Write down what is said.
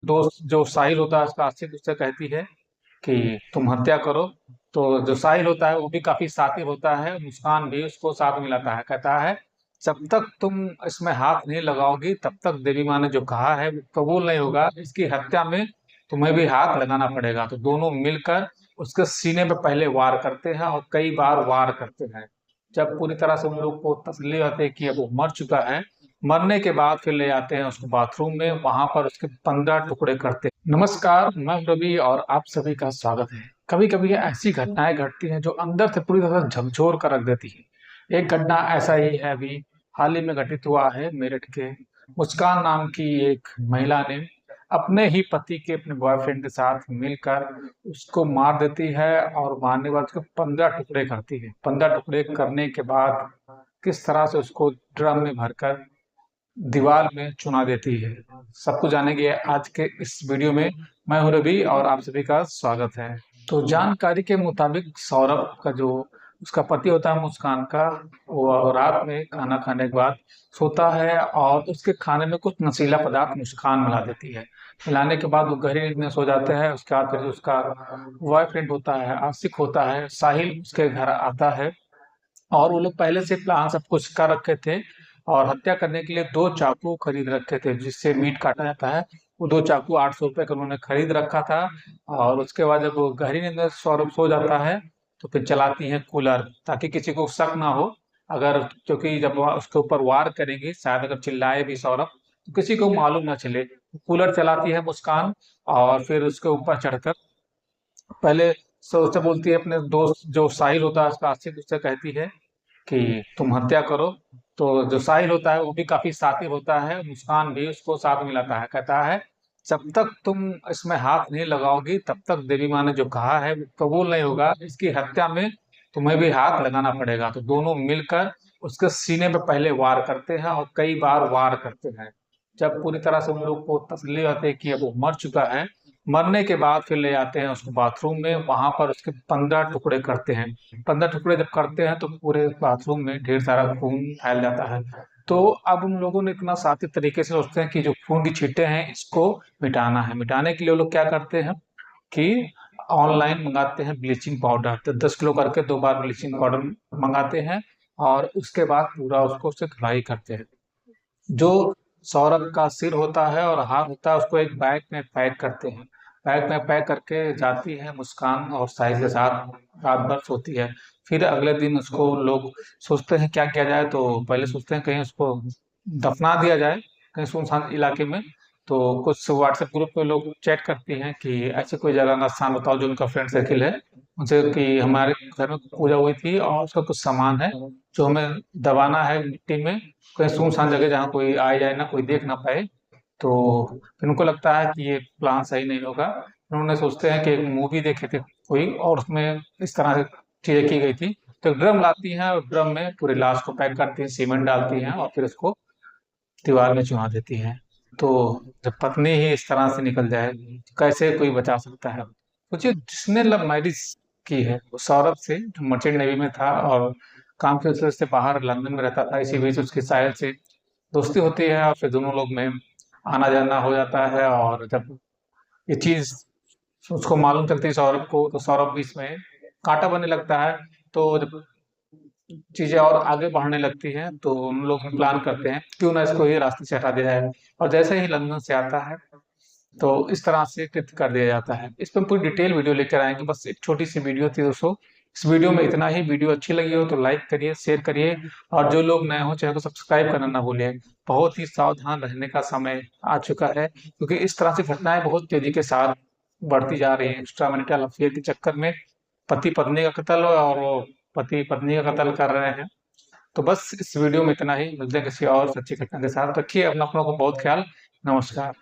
दोस्त जो साहिल होता है उसका आशिक उससे कहती है कि तुम हत्या करो। तो जो साहिल होता है वो भी काफी शातिर होता है, मुस्कान भी उसको साथ मिलाता है, कहता है जब तक तुम इसमें हाथ नहीं लगाओगी तब तक देवी माँ ने जो कहा है वो कबूल नहीं होगा, इसकी हत्या में तुम्हें भी हाथ लगाना पड़ेगा। तो दोनों मिलकर उसके सीने पे पहले वार करते हैं और कई बार वार करते हैं। जब पूरी तरह से उन लोग को तसल्ली होती है कि अब वो मर चुका है, मरने के बाद फिर ले जाते हैं उसको बाथरूम में, वहां पर उसके 15 टुकड़े करते हैं। नमस्कार, मैं हूं रवि और आप सभी का स्वागत है। कभी कभी ऐसी घटनाएं घटती हैं जो अंदर से पूरी तरह झकझोर कर रख देती है। एक घटना ऐसा ही है, अभी हाल ही में घटित हुआ है मेरठ के। मुस्कान नाम की एक महिला ने अपने ही पति के अपने बॉयफ्रेंड के साथ मिलकर उसको मार देती है और मारने के बाद उसके 15 टुकड़े करती है। 15 टुकड़े करने के बाद किस तरह से उसको ड्रम में भरकर दीवार में चुना देती है, सब कुछ जानेंगे आज के इस वीडियो में। मैं हूं रवि और आप सभी का स्वागत है। तो जानकारी के मुताबिक सौरभ का जो उसका पति होता है मुस्कान का, वो रात में खाना खाने के बाद सोता है और उसके खाने में कुछ नशीला पदार्थ मुस्कान मिला देती है। मिलाने के बाद वो गहरी नींद में सो जाते हैं। उसके बाद फिर जो उसका बॉयफ्रेंड होता है, आशिक होता है साहिल, उसके घर आता है और वो लोग पहले से प्लान सब कुछ कर रखे थे और हत्या करने के लिए दो चाकू खरीद रखे थे जिससे मीट काटा जाता है। वो दो चाकू 800 रुपए का उन्होंने खरीद रखा था। और उसके बाद जब वो गहरी नींद में सौरभ सो जाता है तो फिर चलाती हैं कूलर ताकि किसी को शक ना हो। अगर क्योंकि जब वह उसके ऊपर वार करेंगे, शायद अगर चिल्लाए भी सौरभ तो किसी को मालूम ना चले। कूलर चलाती है मुस्कान और फिर उसके ऊपर चढ़कर पहले उससे बोलती है, अपने दोस्त जो साहिल होता है उसका आशिक उससे कहती है कि तुम हत्या करो। तो जो साहिल होता है वो भी काफी शातिर होता है, मुस्कान भी उसको साथ मिलाता है, कहता है जब तक तुम इसमें हाथ नहीं लगाओगी तब तक देवी माँ ने जो कहा है वो कबूल नहीं होगा, इसकी हत्या में तुम्हें भी हाथ लगाना पड़ेगा। तो दोनों मिलकर उसके सीने पे पहले वार करते हैं और कई बार वार करते हैं। जब पूरी तरह से उन लोग को तसल्ली होती है कि अब वो मर चुका है, मरने के बाद फिर ले जाते हैं उसको बाथरूम में, वहां पर उसके 15 टुकड़े करते हैं। 15 टुकड़े जब करते हैं तो पूरे बाथरूम में ढेर सारा खून फैल जाता है। तो अब उन लोगों ने इतना साथी तरीके से सोचते हैं कि जो खून की छींटे हैं इसको मिटाना है। मिटाने के लिए वो लोग क्या करते हैं कि ऑनलाइन मंगाते हैं ब्लीचिंग पाउडर। तो 10 किलो करके 2 बार ब्लीचिंग पाउडर मंगाते हैं और उसके बाद पूरा उसको उससे धुलाई करते हैं। जो सौरभ का सिर होता है और हाथ होता है उसको एक बैग में पैक करते हैं। बैग में पैक करके जाती है मुस्कान और साहिल के साथ, रात भर सोती है। फिर अगले दिन उसको लोग सोचते हैं क्या किया जाए, तो पहले सोचते हैं कहीं उसको दफना दिया जाए कहीं सुनसान इलाके में। तो कुछ व्हाट्सएप ग्रुप पे लोग चैट करती हैं कि ऐसे कोई जगह का स्थान बताओ जो उनका फ्रेंड सर्किल है उनसे, कि हमारे घर में पूजा हुई थी और उसका कुछ सामान है जो हमें दबाना है मिट्टी में, कहीं सुनसान जगह जहाँ कोई आए जाए ना, कोई देख ना पाए। तो फिर उनको लगता है कि ये प्लान सही नहीं होगा। फिर उन्होंने सोचते हैं कि एक मूवी देखे थे कोई और उसमें इस तरह से चीजें की गई थी। तो एक ड्रम लाती हैं और ड्रम में पूरे लाश को पैक करती हैं, सीमेंट डालती हैं और फिर उसको दीवार में चुना देती हैं। तो जब पत्नी ही इस तरह से निकल जाए तो कैसे कोई बचा सकता है। सोचिए, जिसने लव मैरिज की है वो सौरभ से, जो मर्चेंट नेवी में था और काम के सिलसिले से बाहर लंदन में रहता था। इसी बीच उसकी साहिल से दोस्ती होती है और फिर दोनों लोग में आना जाना हो जाता है। और जब ये चीज उसको मालूम चलती है सौरभ को, तो सौरभ भी इसमें कांटा बनने लगता है। तो जब चीजें और आगे बढ़ने लगती हैं तो उन लोग प्लान करते हैं क्यों ना इसको ये रास्ते से हटा दिया जाए। और जैसे ही लंदन से आता है तो इस तरह से कृत्य कर दिया जाता है। इस पर हम पूरी डिटेल वीडियो लेकर आएंगे, बस एक छोटी सी वीडियो थी दोस्तों। इस वीडियो में इतना ही। वीडियो अच्छी लगी हो तो लाइक करिए, शेयर करिए और जो लोग नए हो चैनल को सब्सक्राइब करना ना भूलिए। बहुत ही सावधान रहने का समय आ चुका है क्योंकि इस तरह से घटनाएं बहुत तेजी के साथ बढ़ती जा रही हैं। एक्स्ट्रा मैरिटल अफेयर के चक्कर में पति पत्नी का कत्ल और वो पति पत्नी का कत्ल कर रहे हैं। तो बस इस वीडियो में इतना ही। मिलते हैं किसी और सच्ची घटना के साथ। रखिए अपना अपनों को बहुत ख्याल। नमस्कार।